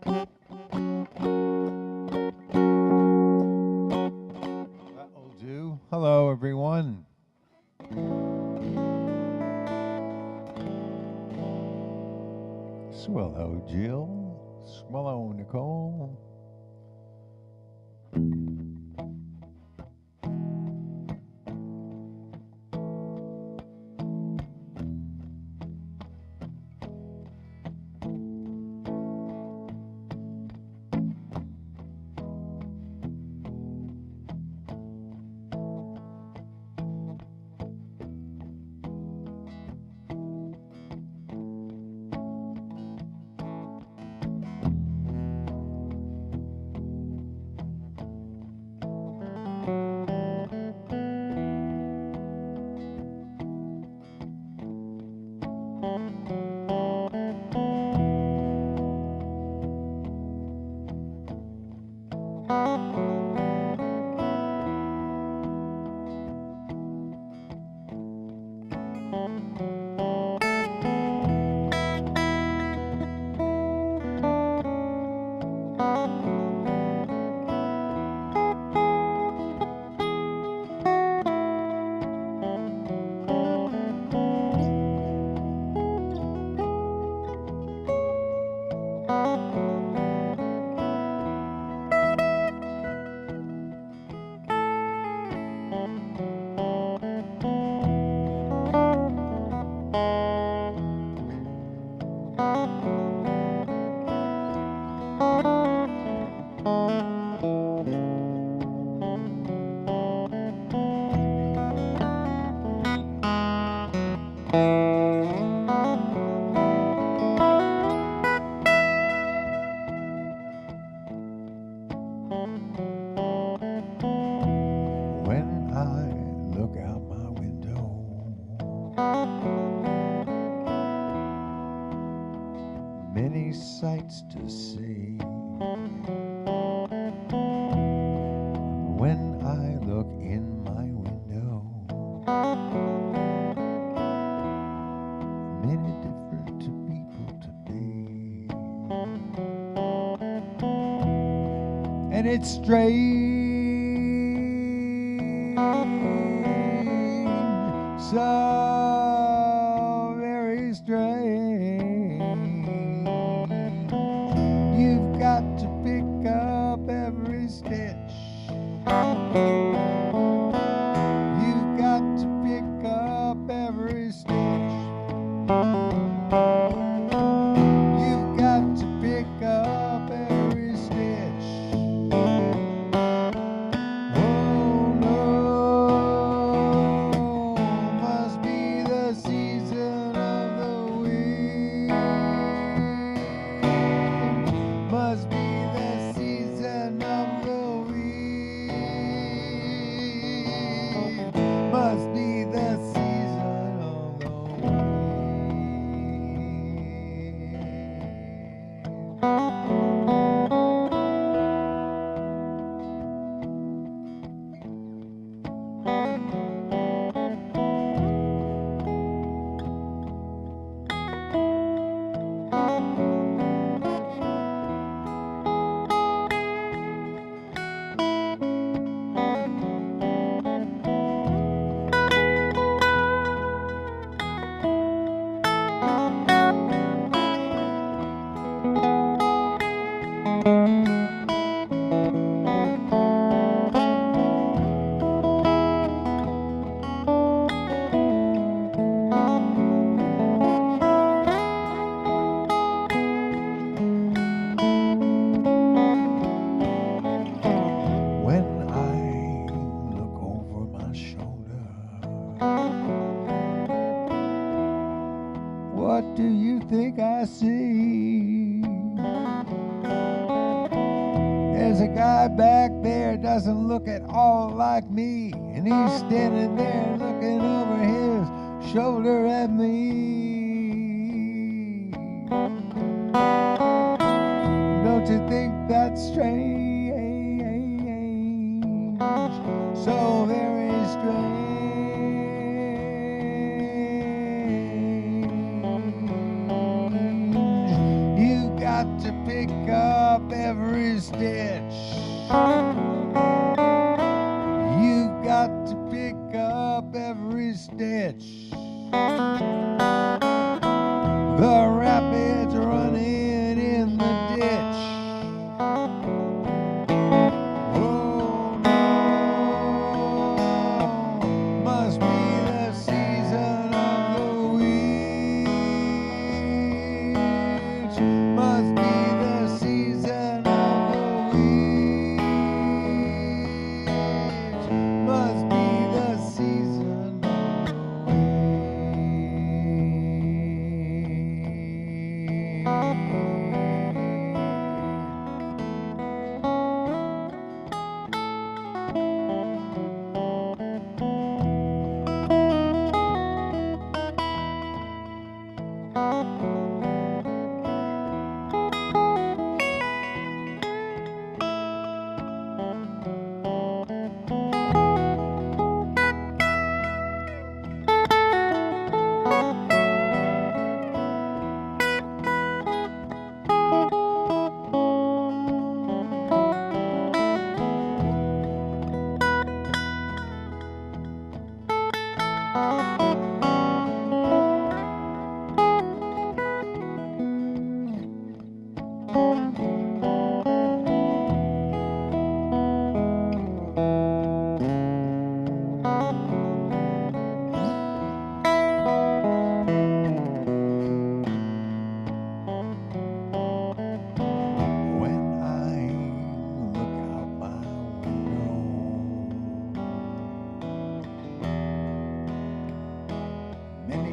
That'll do. Hello, everyone. Swallow Jill. Swallow Nicole. When I look out my window, many sights to see. When I look in my window, many different people to be. And it's strange, so very strange. You've got to pick up every stitch. You've got to pick up every stitch. You've got to pick up every stitch. Oh no, must be the season of the week. Must be the season of the week. Must be the season of the When I look over my shoulder, what do you think I see? There's a guy back there, doesn't look at all like me, and he's standing there looking over his shoulder at me. Don't you think that's strange? So very strange. You got to pick up stitch. You've got to pick up every stitch. The rapids running in the ditch. Oh no, must be the season of the witch. Must be the season of the witch. Must be the season of the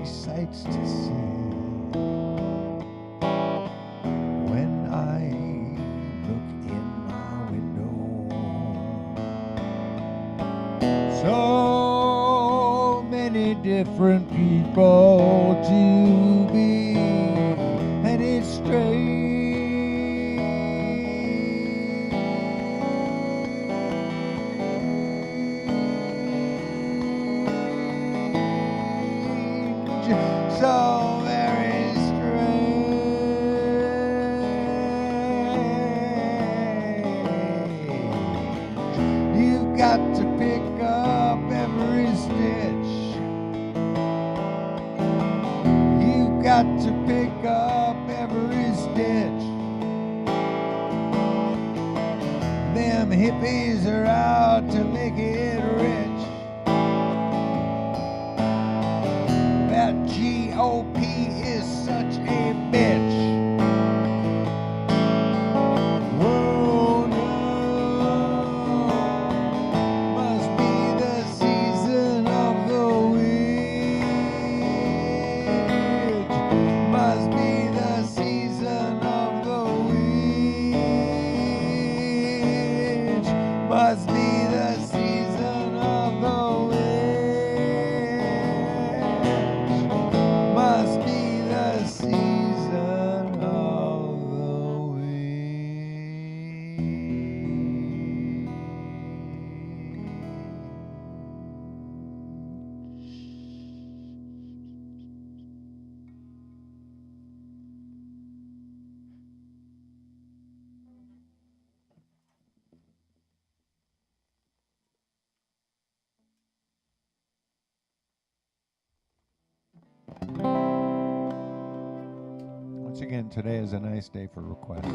sights to see when I look in my window. So many different people to be, and it's strange. So very strange. You've got to pick up every stitch. You've got to pick up every stitch. Them hippies are out to make it rich. That GOP is such a bitch. Whoa, no. Must be the season of the witch. Must be the season of the witch. Must be the season of the witch. Must be the season of the Once again, today is a nice day for requests.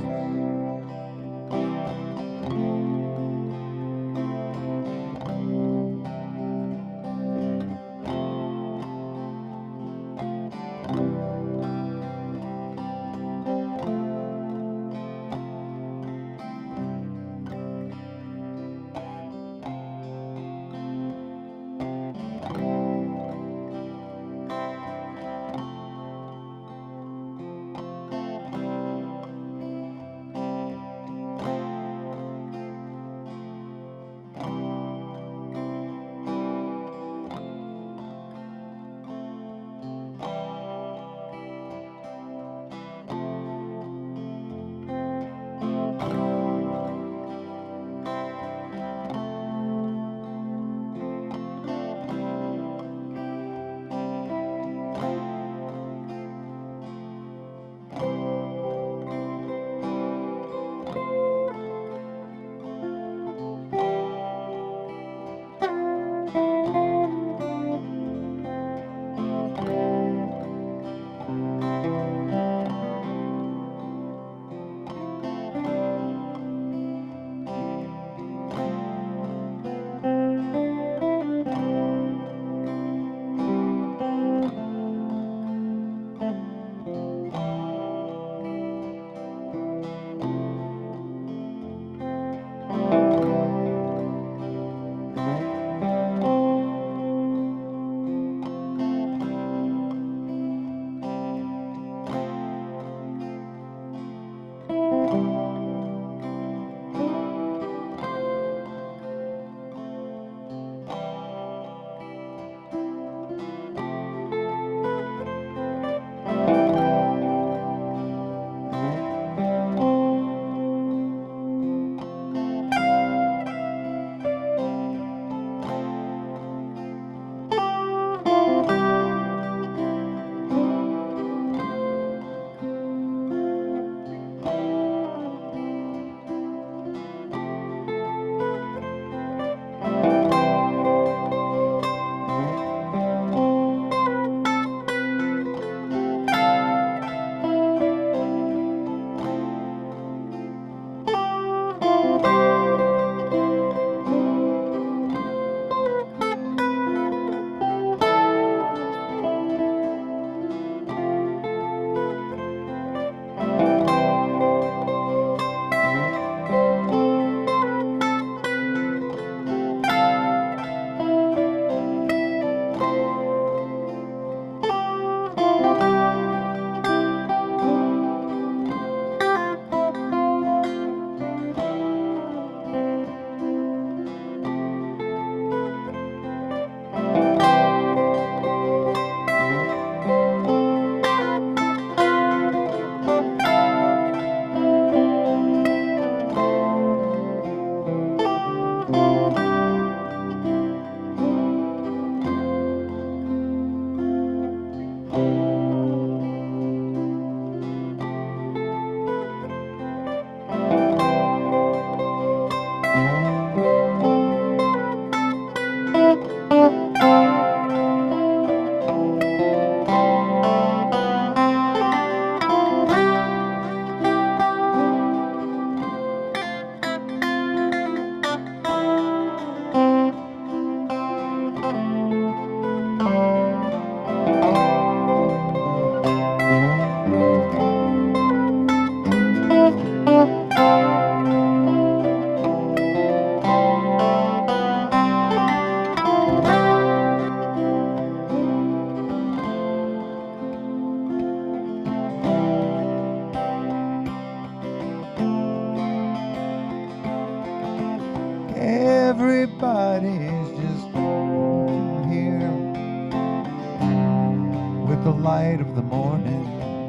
the light of the morning.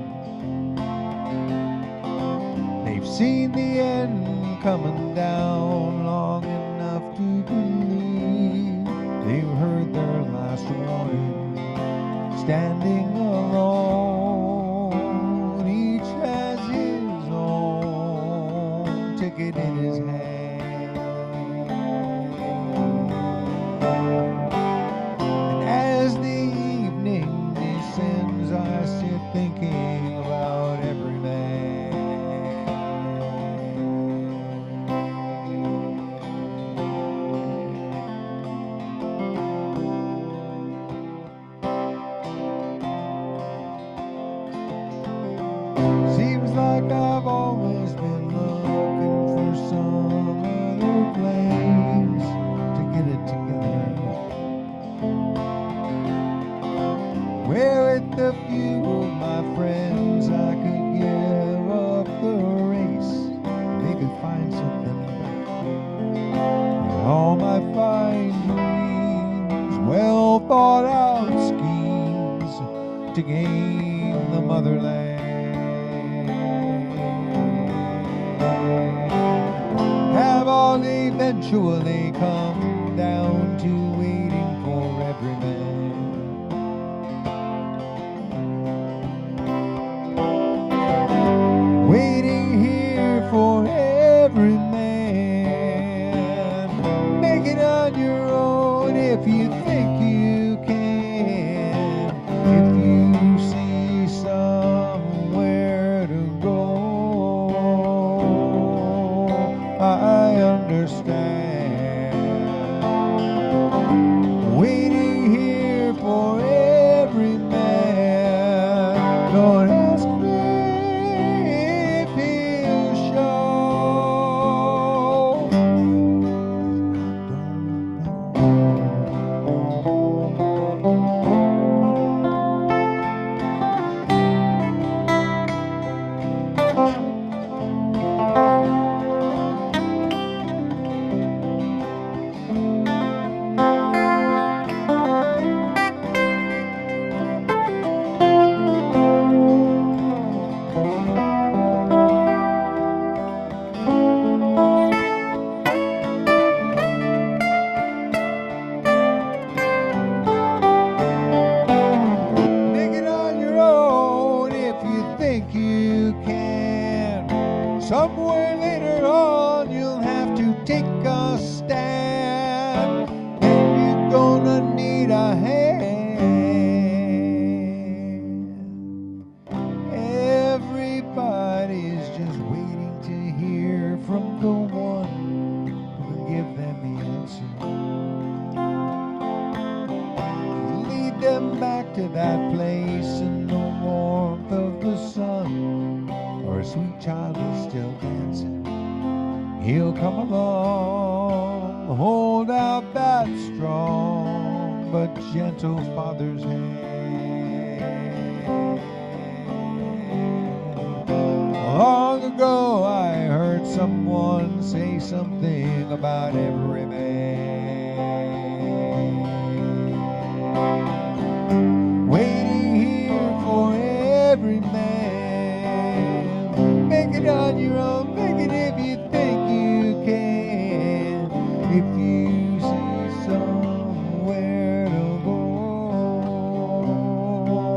They've seen the end coming down long enough to believe they've heard their last warning. Standing alone, each has his own ticket in his hand. And as the evening descends, I sit thinking about every man. Seems like I've always been looking for some other place to get it together, where with a few of my friends I could give up the race. They could find something better. All my fine dreams, well thought out schemes to gain the motherland have all eventually come down to waiting for every man. Waiting here for every man. Make it on your own if you think you can. If you see somewhere to go, I understand. Waiting here for every man. Don't ask me if he'll show. I Make it on your own if you think you can. Somewhere later on you'll have to take a stand, and you're gonna need a hand. Everybody's just waiting to hear from the one who can give them the answer. Lead them back to that place in the warmth of the sun, where a sweet child is still dancing. He'll come along, hold out that strong but gentle father's hand. Long ago I heard someone say something about every man. Waiting here for every man. Make it on your own, make it if you think you can. If you see somewhere to go,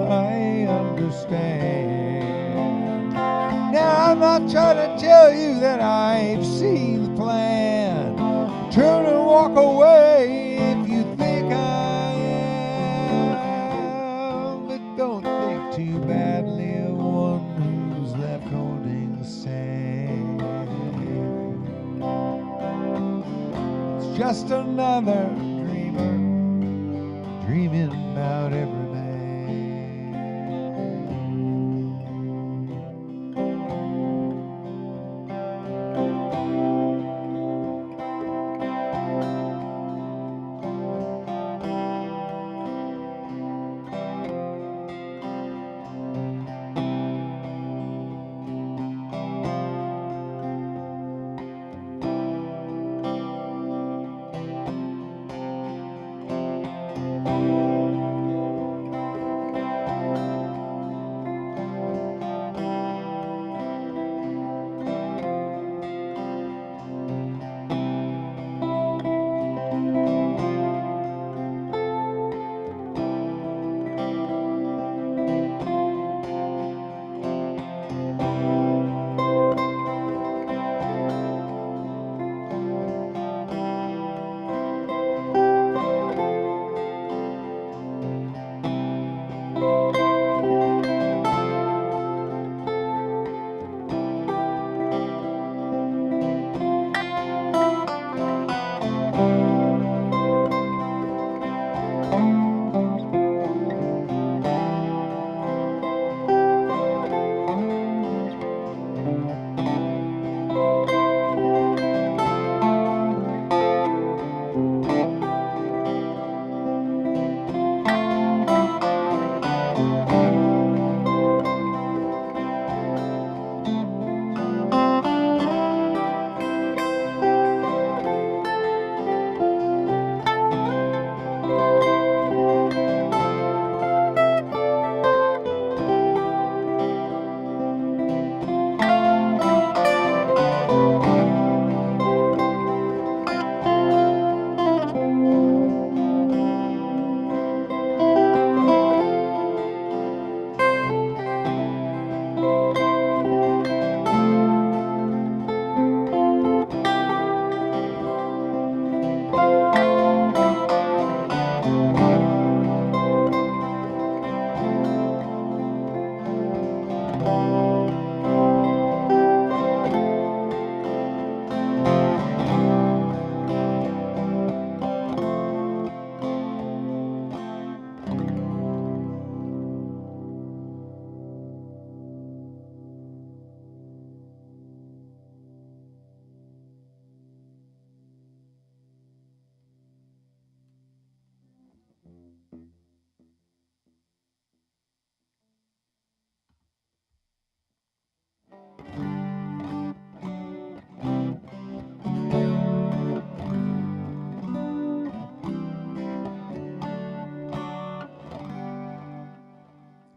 I understand. Now I'm not trying to tell you that I've seen the plan. Turn and walk away if you think I am, but don't think too badly of one who's left holding the sand. It's just another dreamer dreaming about every man.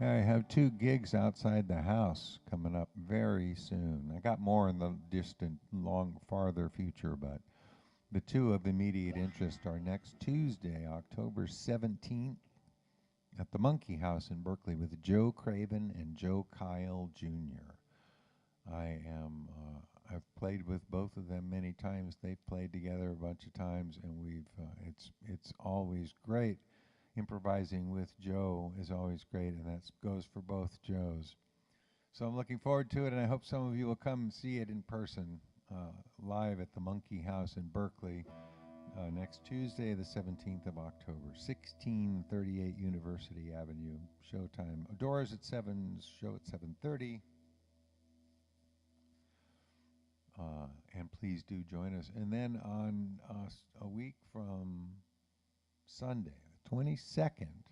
I have 2 gigs outside the house coming up very soon. I got more in the distant, farther future, but the 2 of immediate interest are next Tuesday, October 17th, at the Monkey House in Berkeley with Joe Craven and Joe Kyle Jr. I've played with both of them many times. They've played together a bunch of times, and it's always great. Improvising with Joe is always great, and that goes for both Joes. So I'm looking forward to it, and I hope some of you will come and see it in person, live at the Monkey House in Berkeley, next Tuesday, the 17th of October, 1638 University Avenue. Showtime. Doors at 7, show at 7:30. And please do join us. And then on a week from Sunday, the 22nd,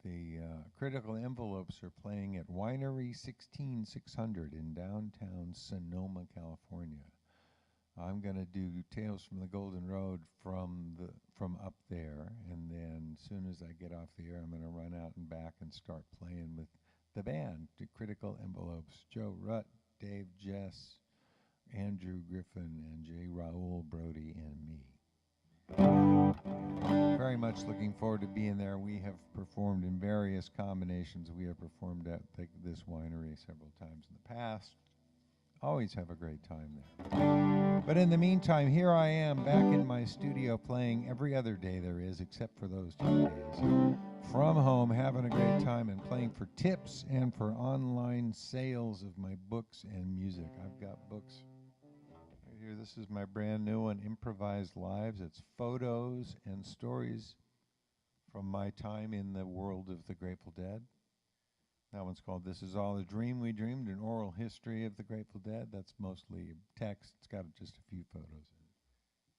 the Critical Envelopes are playing at Winery 16600 in downtown Sonoma, California. I'm going to do Tales from the Golden Road from up there, and then as soon as I get off the air, I'm going to run out and back and start playing with the band, the Critical Envelopes, Joe Rutt, Dave Jess, Andrew Griffin, and J. Raoul Brody, and me. Very much looking forward to being there. We have performed in various combinations. We have performed at this winery several times in the past. Always have a great time there. But in the meantime, here I am back in my studio playing every other day there is, except for those 2 days. From home, having a great time and playing for tips and for online sales of my books and music. I've got books right here. This is my brand new one, Improvised Lives. It's photos and stories from my time in the world of the Grateful Dead. That one's called This Is All a Dream We Dreamed, an oral history of the Grateful Dead. That's mostly text. It's got just a few photos in it.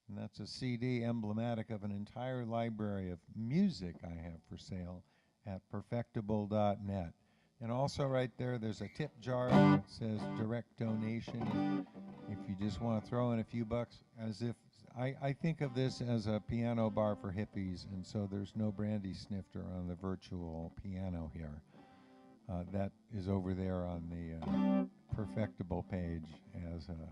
And that's a CD emblematic of an entire library of music I have for sale at perfectible.net. And also right there, there's a tip jar that says direct donation. If you just want to throw in a few bucks, as if I think of this as a piano bar for hippies, and so there's no brandy snifter on the virtual piano here. That is over there on the Perfectible page as a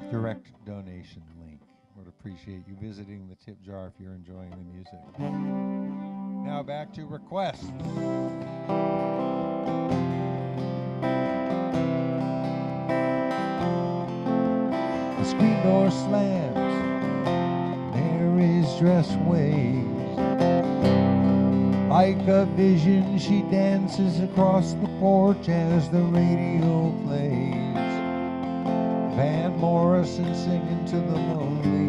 direct donation link. Would appreciate you visiting the tip jar if you're enjoying the music. Now back to requests. The screen door slams, Mary's dress waves. Like a vision, she dances across the porch as the radio plays. Van Morrison singing to the lonely.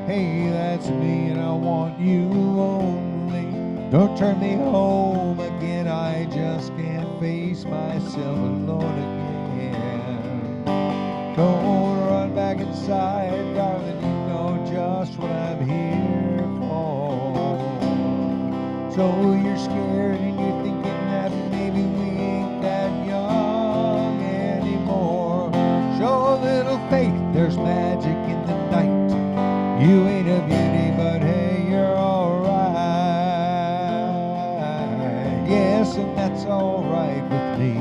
Hey, that's me and I want you only. Don't turn me home again, I just can't face myself alone again. Don't run back inside, darling, you know just what I'm here for. So you're scared and you're thinking that maybe we ain't that young anymore. Show a little faith, there's magic in the night. You ain't a beauty, but hey, you're alright. Yes, and that's alright with me.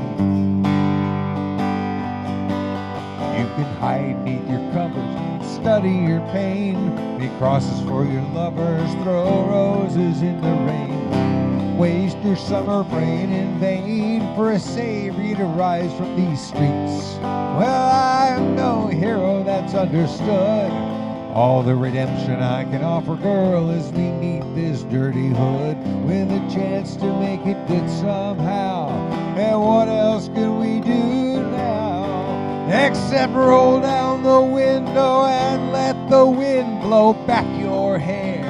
You can hide neath your covers, study your pain, make crosses for your lovers, throw roses in the rain. Waste your summer praying in vain for a savior to rise from these streets. Well, I'm no hero that's understood. All the redemption I can offer, girl, is beneath this dirty hood, with a chance to make it good somehow. And what else can we do now, except roll down the window and let the wind blow back your hair?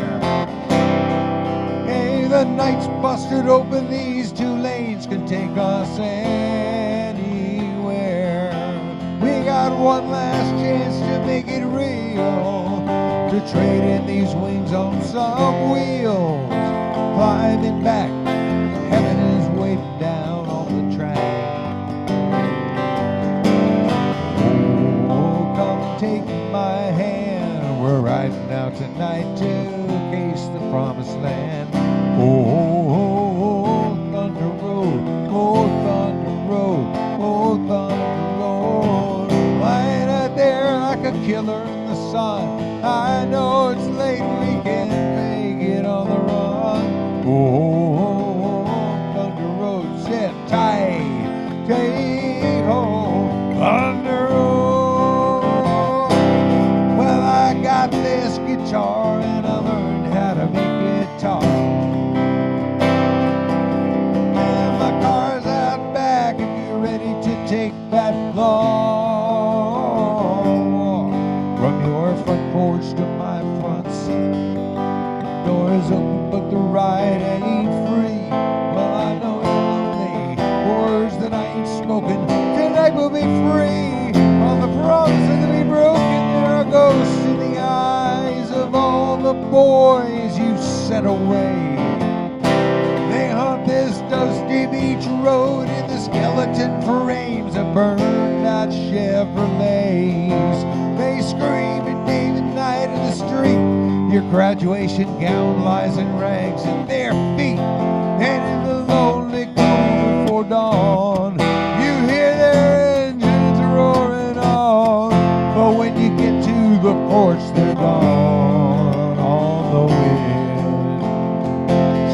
Hey, the night's busted open, these 2 lanes can take us anywhere. We got one last chance to make it real, to trade in these wings on some wheels. Climbing back, heaven is waiting down on the track. Oh, come take my hand, we're riding out tonight to case the promised land. Oh, oh, oh, oh. together in the sun. I know it's late, we can make it on the run. Oh, Thunder Road, sit tight, take home, Thunder Road. Well, I got this guitar and I learned how to make it talk. And my car's out back if you're ready to take that long walk from your front porch to my front seat. The door is open but the ride ain't free. Well, I know you're lonely, words that I ain't spoken. Tonight we'll be free. All the promises to be broken, there are ghosts in the eyes of all the boys you sent away. They haunt this dusty beach road in the skeleton frames of burned out Chevrolets. They scream in day and night in the street. Your graduation gown lies in rags at their feet. And in the lonely gloom before dawn, you hear their engines roaring on. But when you get to the porch, they're gone on the wind.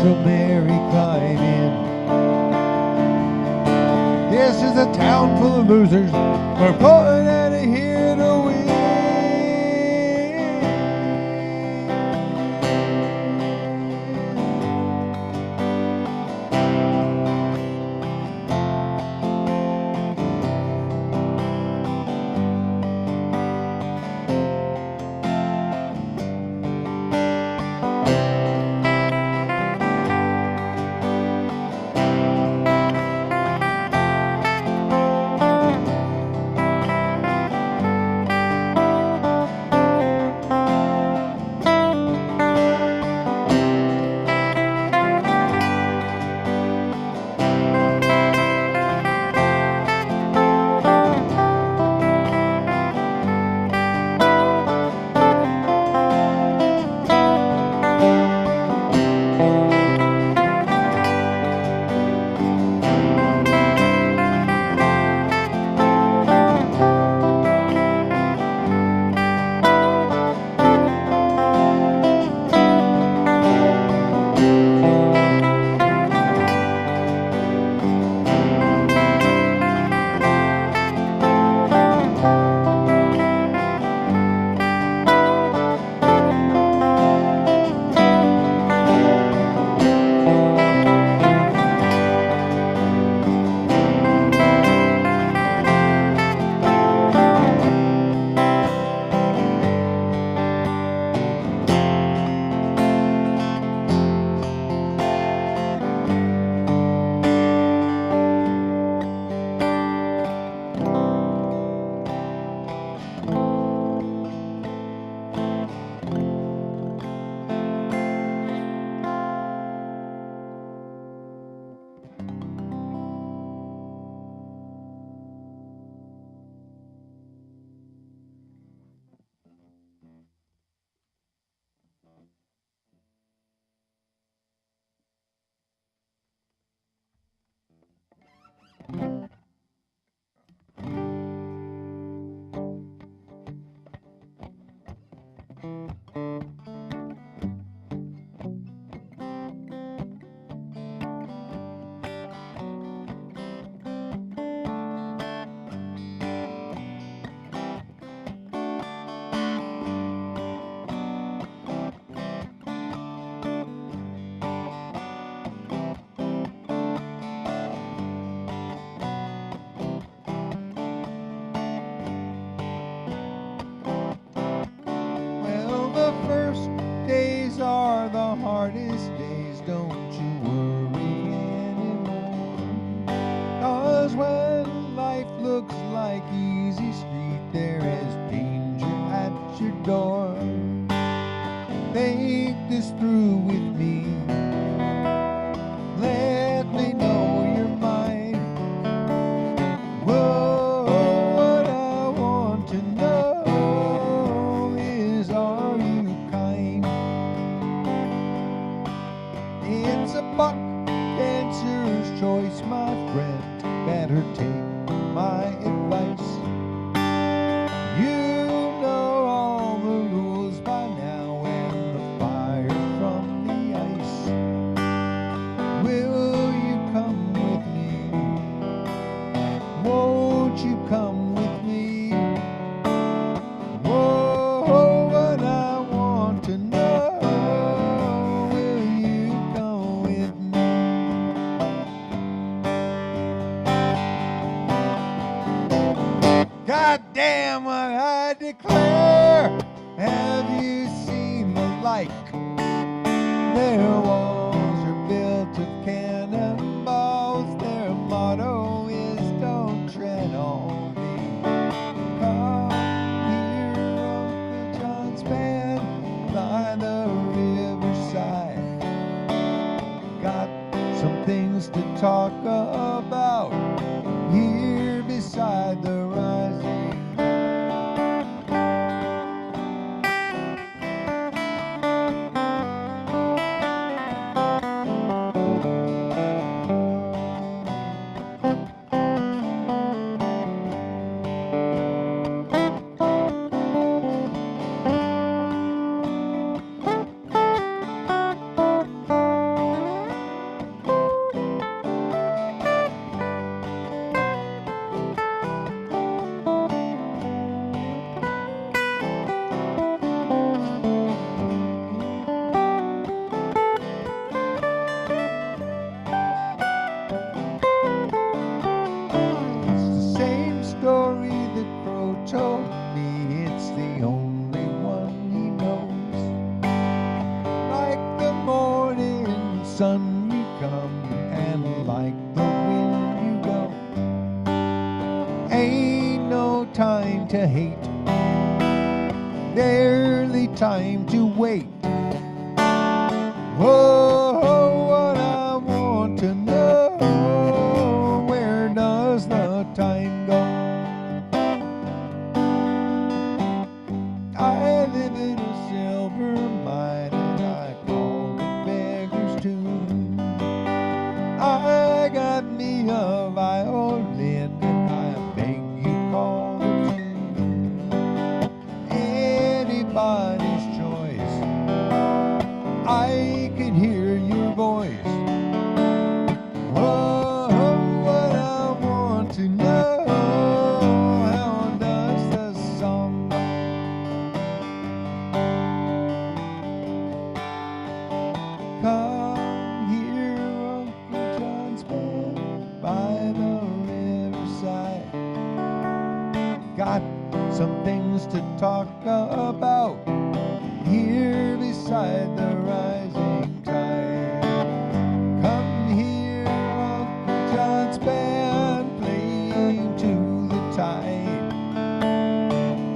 So Mary, climb in. This is a town full of losers. We're pulling out of here to win. hardest days, don't you worry anymore. 'Cause when life looks like easy street, there is danger at your door. Think this through with me. Let me know your mind. Whoa, what I want to know is, are you kind? It's a buck dancer's choice, my friend. Better take my advice. You know damn what I declare. Have you seen the like? Their walls are built of cannonballs. Their motto is don't tread on me. Come here, Uncle John's band, by the riverside. Got some things to talk about here beside the rising. Told me it's the only one he knows. Like the morning sun you come, and like the wind you go. Ain't no time to hate, barely time to wait. Oh, what I want to know, where does the time go? I live in a silver mine and I call it Beggar's Tomb. I got me a violin and I beg you call it tune. Anybody's choice, I can hear your voice. Oh, what I want to know, how does the song go? Come here, Uncle John's band, by the riverside. Got some things to talk about here beside the rising tide. Come here, Uncle John's band, playing to the tide.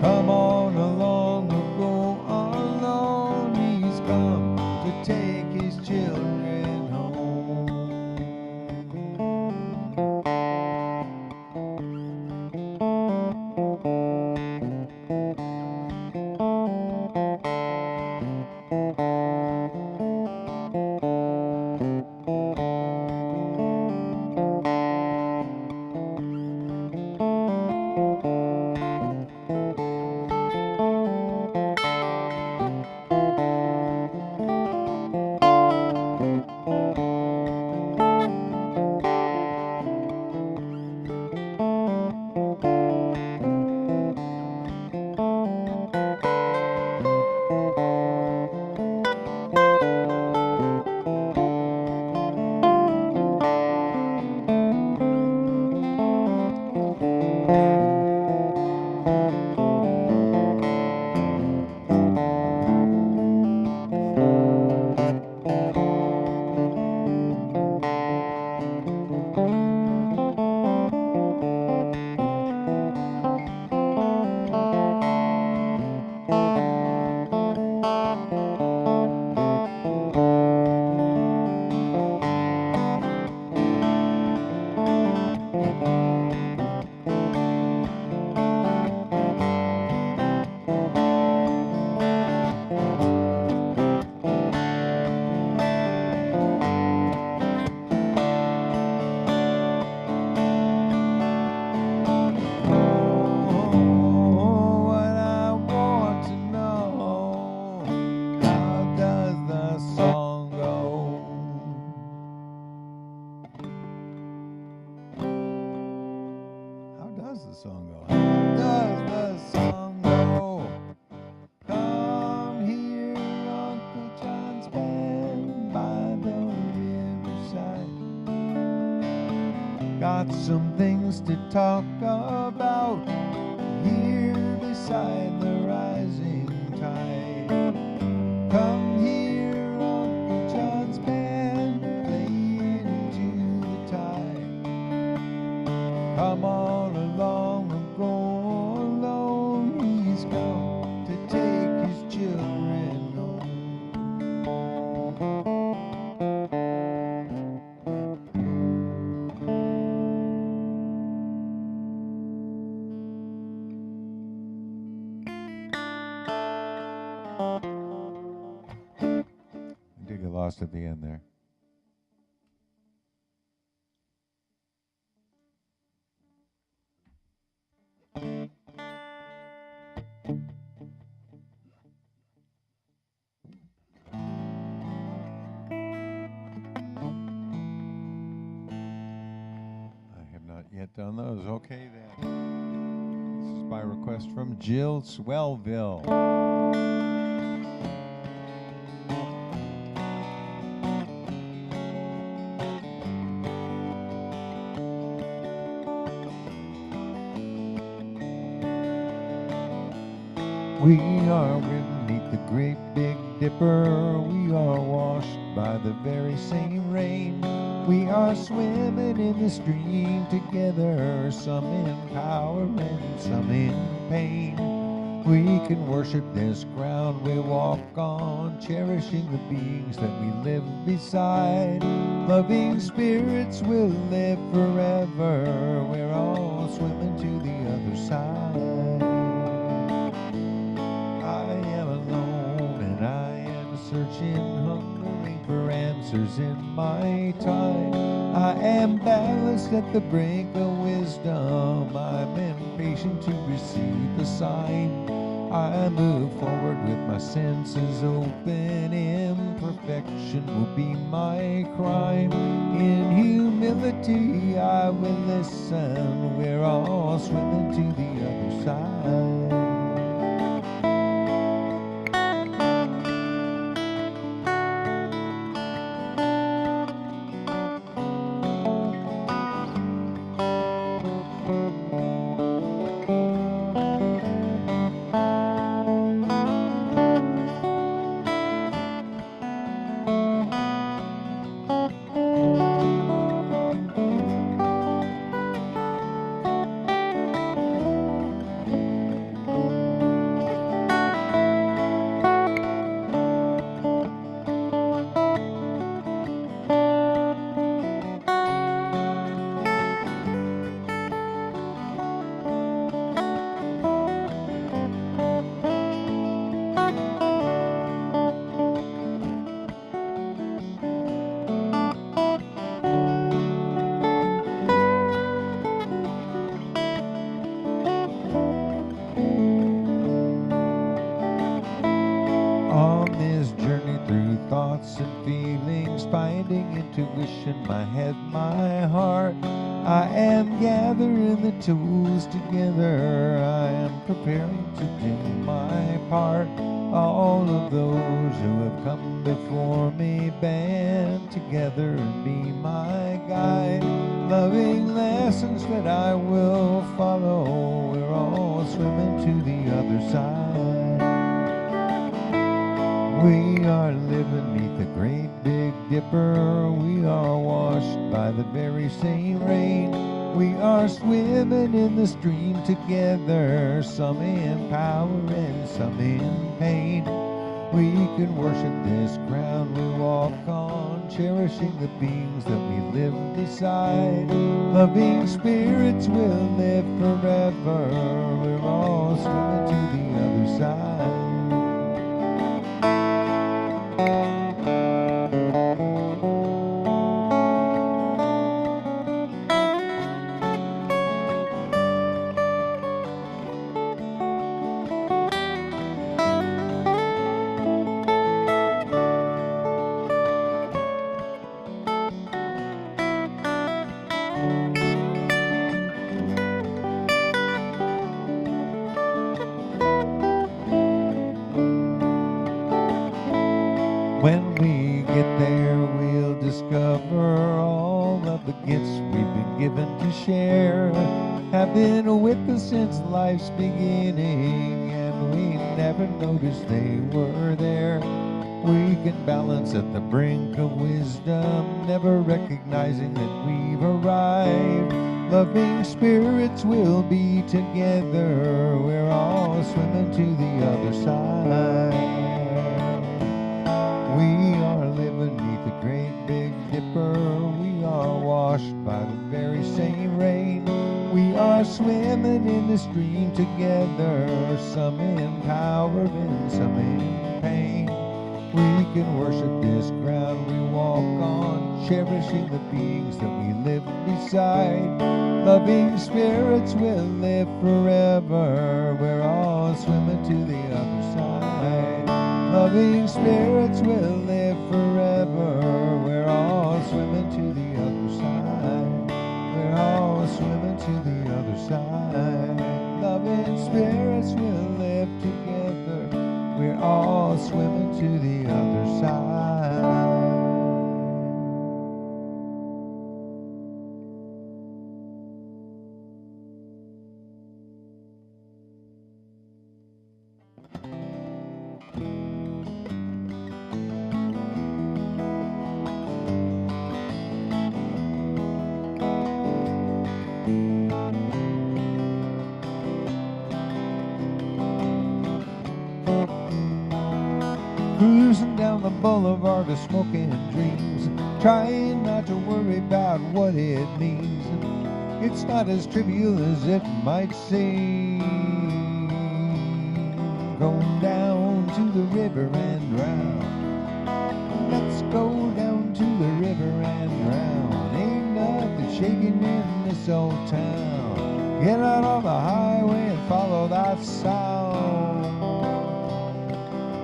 Come on along, we'll go alone. He's come to take his children home. does the song go? How does the song go? Come here, Uncle John's band by the riverside. Got some things to talk about here beside the rising tide. Come here, Uncle John's band, playing into the tide. Come on along, and go alone. He's come to take his children home. I did get lost at the end there. I have not yet done those. Okay, then. This is by request from Jill Swellville. We are beneath the great big dipper. We are washed by the very same rain. We are swimming in the stream together, some in power and some in pain. We can worship this ground we walk on, cherishing the beings that we live beside. Loving spirits will live forever. We're all swimming to the other side. I am alone and I am searching, hungering for answers in my time. I am balanced at the brink of wisdom. I'm impatient to receive the sign. I move forward with my senses open. Imperfection will be my crime. In humility I will listen. We're all swimming to the other side. On this journey through thoughts and feelings, finding intuition, my head, my heart, I am gathering the tools together. I am preparing to do my part. All of those who have come before me band together and be my guide. Loving lessons that I will follow. We're all swimming to the other side. We are living beneath the great big dipper. We are washed by the very same rain. We are swimming in the stream together, some in power and some in pain. We can worship this ground we walk on, cherishing the beings that we live beside. Loving spirits will live forever. We're all swimming to the other side. discover all of the gifts we've been given to share have been with us since life's beginning, and we never noticed they were there. We can balance at the brink of wisdom, never recognizing that we've arrived. Loving spirits will be together, we're all swimming to the other side. We are living beneath the great big dipper, we are washed by the very same rain. We are swimming in the stream together, some empowered and some in pain. We can worship this ground we walk on, cherishing the beings that we live beside. Loving spirits will live forever, we're all swimming to the other side. Loving spirits will live forever, we're all swimming to the other side. We're all swimming to the other side. Loving spirits will live together, we're all swimming to the other side. Cruising down the boulevard of smoking dreams, trying not to worry about what it means. It's not as trivial as it might seem. Going down to the river and drown. Let's go down to the river and drown. Ain't nothing shaking in this old town. Get out on the highway and follow that sound.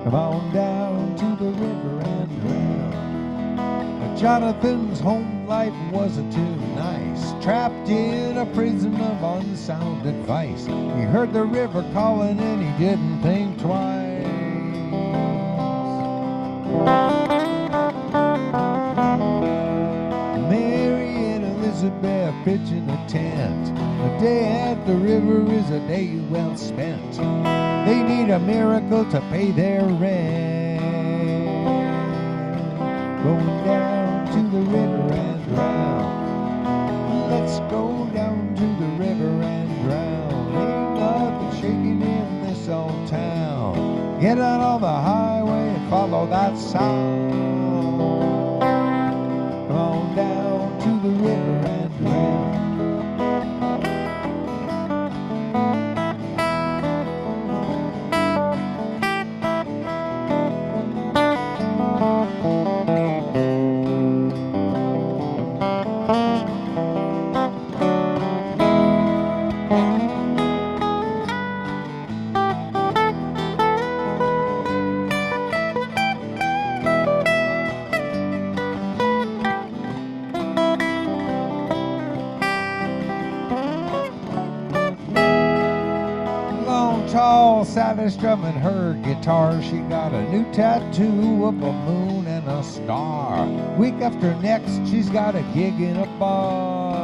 Come on down to the river and drown. Jonathan's home life wasn't too nice, trapped in a prison of unsound advice. He heard the river calling and he didn't think twice. Mary and Elizabeth pitching a tent. A day at the river is a day well spent. They need a miracle to pay their rent. Going down to the river and drown. Let's go down to the river and drown. Ain't nothing shaking in this old town. Get out on the highway and follow that sound. Come on down to the river and drown. Tall Sally strumming her guitar. She got a new tattoo of a moon and a star. Week after next, she's got a gig in a bar.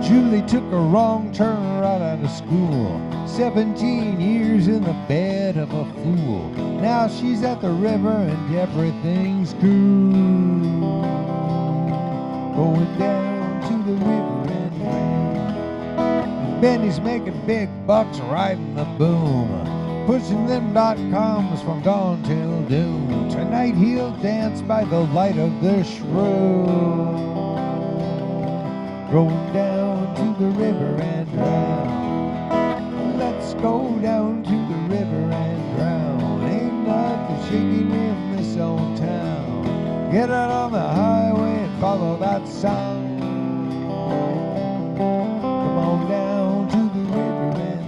Julie took a wrong turn right out of school. 17 years in the bed of a fool. Now she's at the river and everything's cool. Going down to the river and drown. Benny's making big bucks riding the boom, pushing them .coms from dawn till noon. Tonight he'll dance by the light of the shroom. Going down to the river and drown. Let's go down to the river and drown. Ain't nothing shaking in this old town. Get out on the highway and follow that sound. Come on down to the river and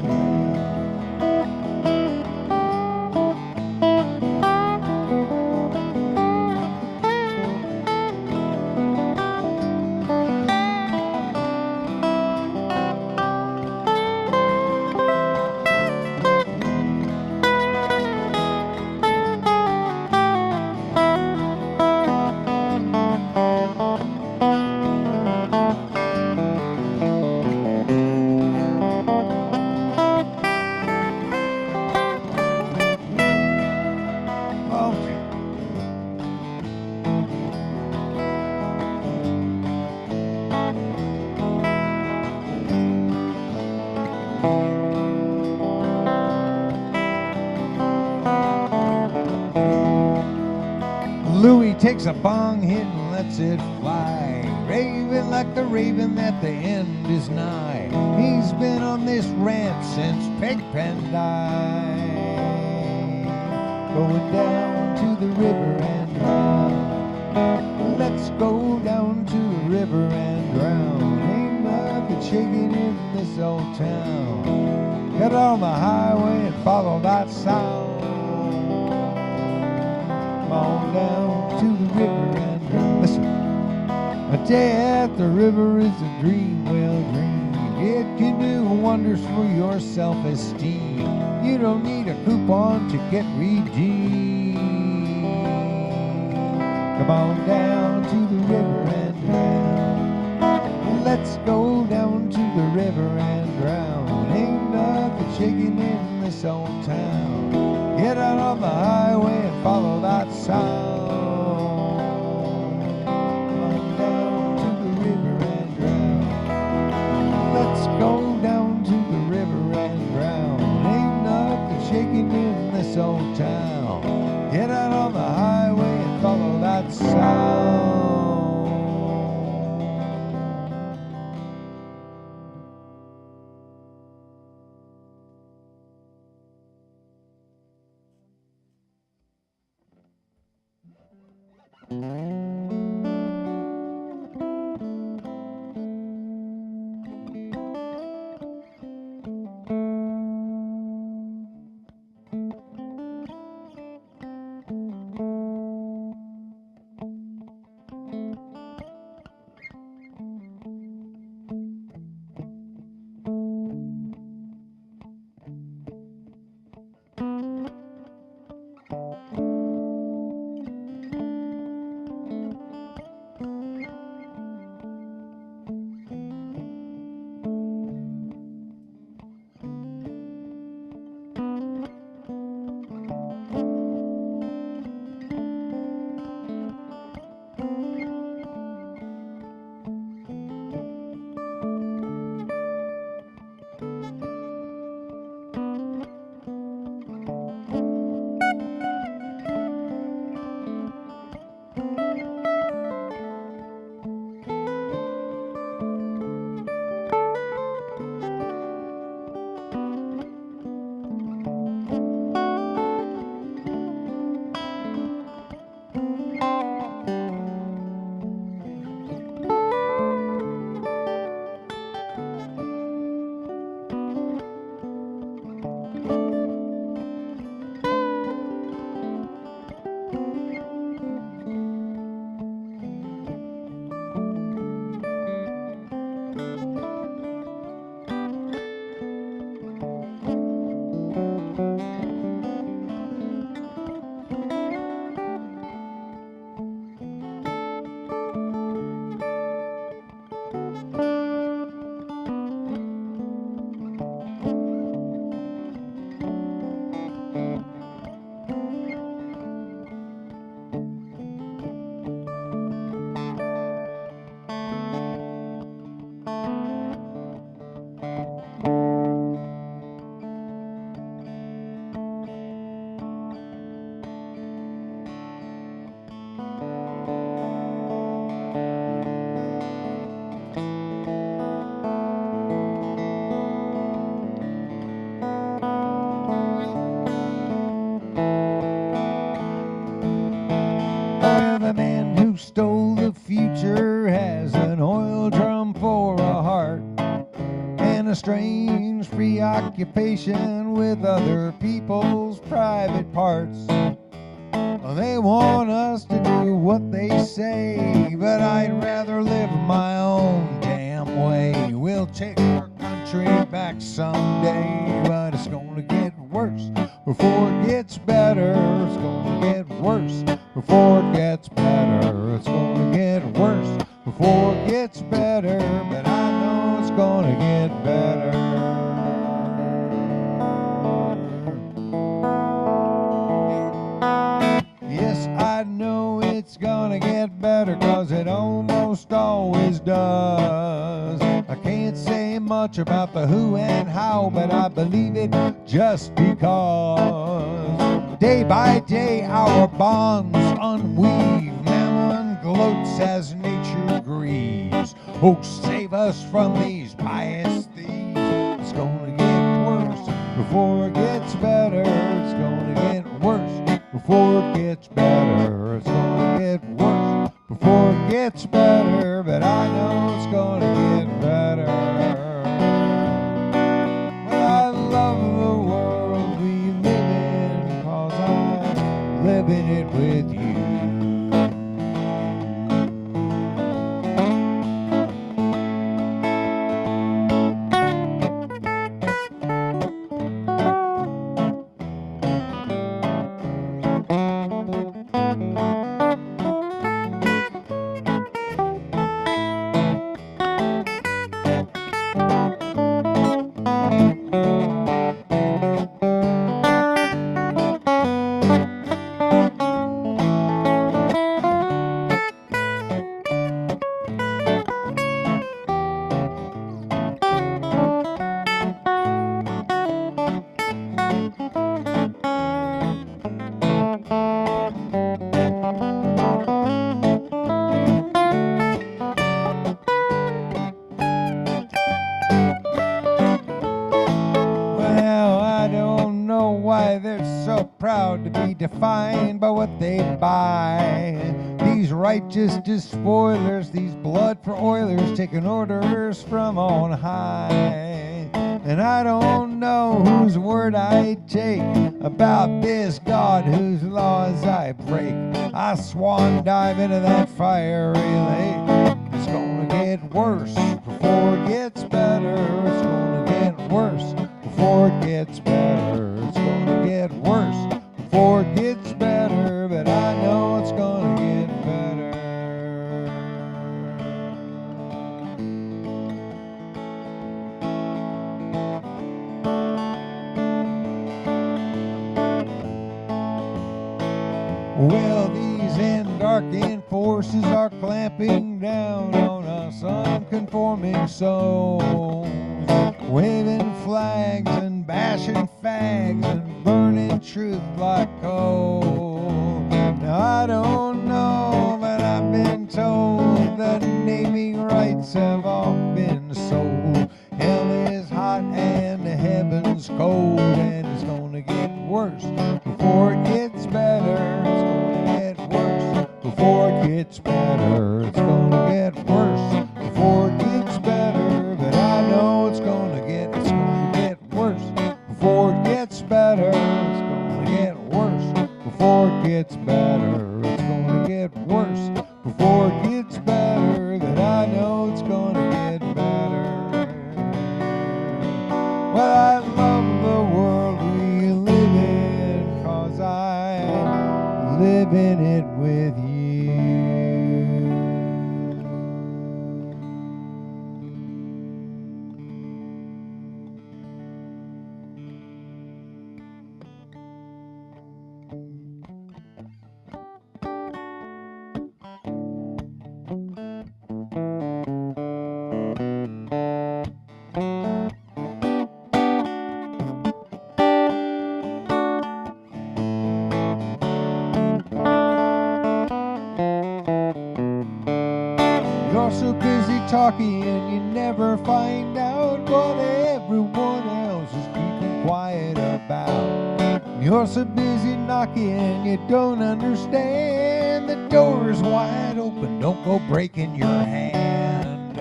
takes a bong hit and lets it fly, raving like the raven that the end is nigh. He's been on this ranch since Pigpen died. Going down to the river and drown. Let's go down to the river and drown. Ain't nothing shaking in this old town. Get on the highway and follow that sound. Come on down to the river and drown. Listen, a day at the river is a dream well dreamed. It can do wonders for your self-esteem. You don't need a coupon to get redeemed. Come on down to the river and drown. Let's go down to the river and drown. Ain't nothing shaking in this old town. Get out on the highway and follow that sound. Come on down to the river and drown. Let's go down to the river and drown. Ain't nothing shaking in this old town. Get out on the highway and follow that sound. The man who stole the future has an oil drum for a heart and a strange preoccupation with other people's private parts. They want us to do what they say, but I'd rather live my own damn way. We'll take our country back someday, but it's gonna get worse before it gets better. It's gonna get worse before it gets better. It's gonna get worse before it gets better, but I know it's gonna get better. Yes, I know it's gonna get better, 'cause it almost always does. I can't say much about the who and how, but I believe it just because. Day by day our bonds unweave. gloats as nature grieves. Oh, save us from these pious thieves. It's gonna get worse before it gets better. It's gonna get worse before it gets better. It's gonna get worse before it gets better, but I know it's gonna get better. Well, I love the world we live in, 'cause I'm living it with you. Proud to be defined by what they buy. These righteous despoilers, these blood for oilers, taking orders from on high. And I don't know whose word I take about this God whose laws I break. I swan dive into that fiery lake. It's gonna get worse before it gets better. It's gonna get worse before it gets better. It's gonna get worse before it gets better, but I know it's gonna get better. Well, these dark forces are clamping down on us unconforming souls, waving flags and bashing fags and burning truth like coal. Now I don't know, but I've been told that naming rights have all been sold. Hell is hot and the heaven's cold, and it's gonna get worse before it gets better. It's gonna get worse before it gets better. It's gonna get worse before it gets better, but I know it's gonna get worse before it gets better. It's gonna get worse before it gets better. It's gonna get worse before it gets better, but I know it's gonna get better. Well, I love the world we live in, 'cause I live in it with you. You're so busy talking and you never find out what everyone else is keeping quiet about. You're so busy knocking and you don't understand the door is wide open, don't go breaking your hand.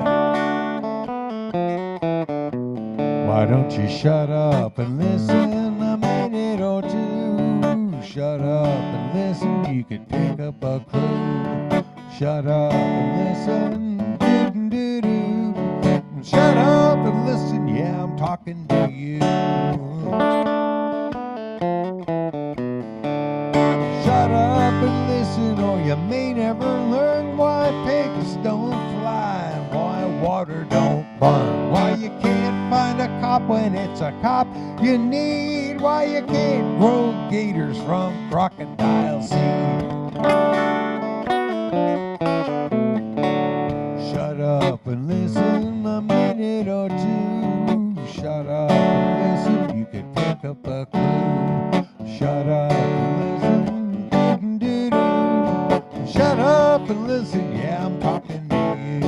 Why don't you shut up and listen a minute or two? Shut up and listen, you can pick up a clue. Shut up and listen, do-do-do-do. Shut up and listen, yeah, I'm talking to you. Shut up and listen, or you may never learn why pigs don't fly and why water don't burn. Why you can't find a cop when it's a cop you need. Why you can't grow gators from crocodile seed. Shut up and listen a minute or two. Shut up and listen, you can pick up a clue. Shut up and listen, do-do-do. Shut up up and listen, yeah, I'm talking to you.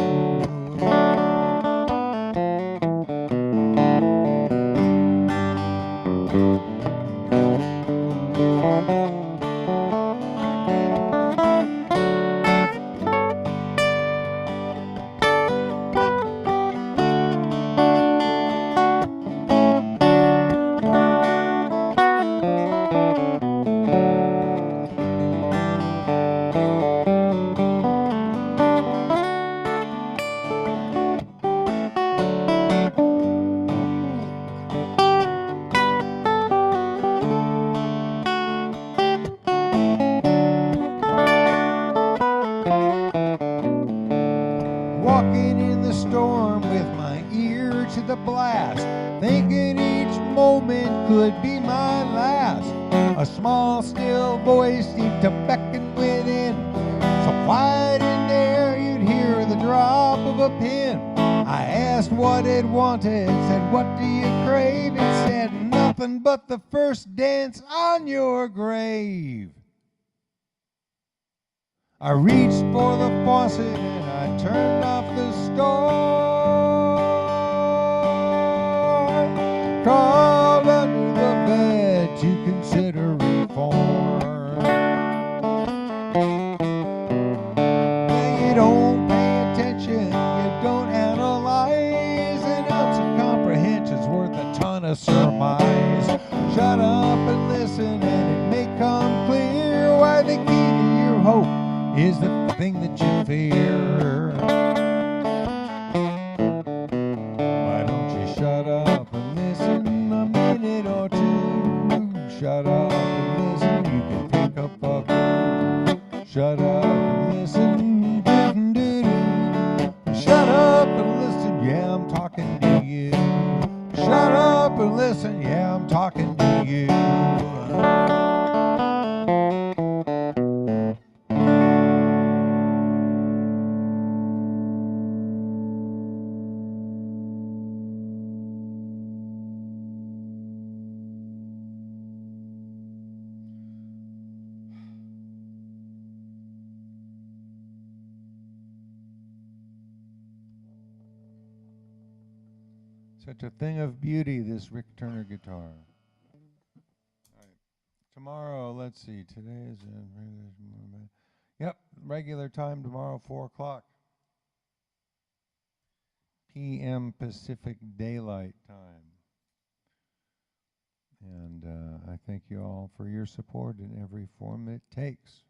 Walking in the storm with my ear to the blast, thinking each moment could be my last. A small, still voice seemed to beckon within, so quiet in there you'd hear the drop of a pin. I asked what it wanted, said, what do you crave? It said, nothing but the first dance on your grave. I reached for the faucet and I turned off the storm. Crawled under the bed to consider reform. Well, you don't pay attention, you don't analyze. An ounce of comprehension's worth a ton of surmise. Shut up and listen and it may come clear why the key to your hope is the thing that you fear. Why don't you shut up and listen a minute or two? Shut up and listen, you can pick up a clue. Shut up and listen, doo-doo-doo-doo. Shut up and listen, yeah, I'm talking to you. Shut up and listen, yeah, I'm talking to you. Such a thing of beauty, this Rick Turner guitar. All right. Tomorrow, let's see, today is yep, regular time tomorrow, 4 o'clock p.m. Pacific Daylight Time. And I thank you all for your support in every form it takes.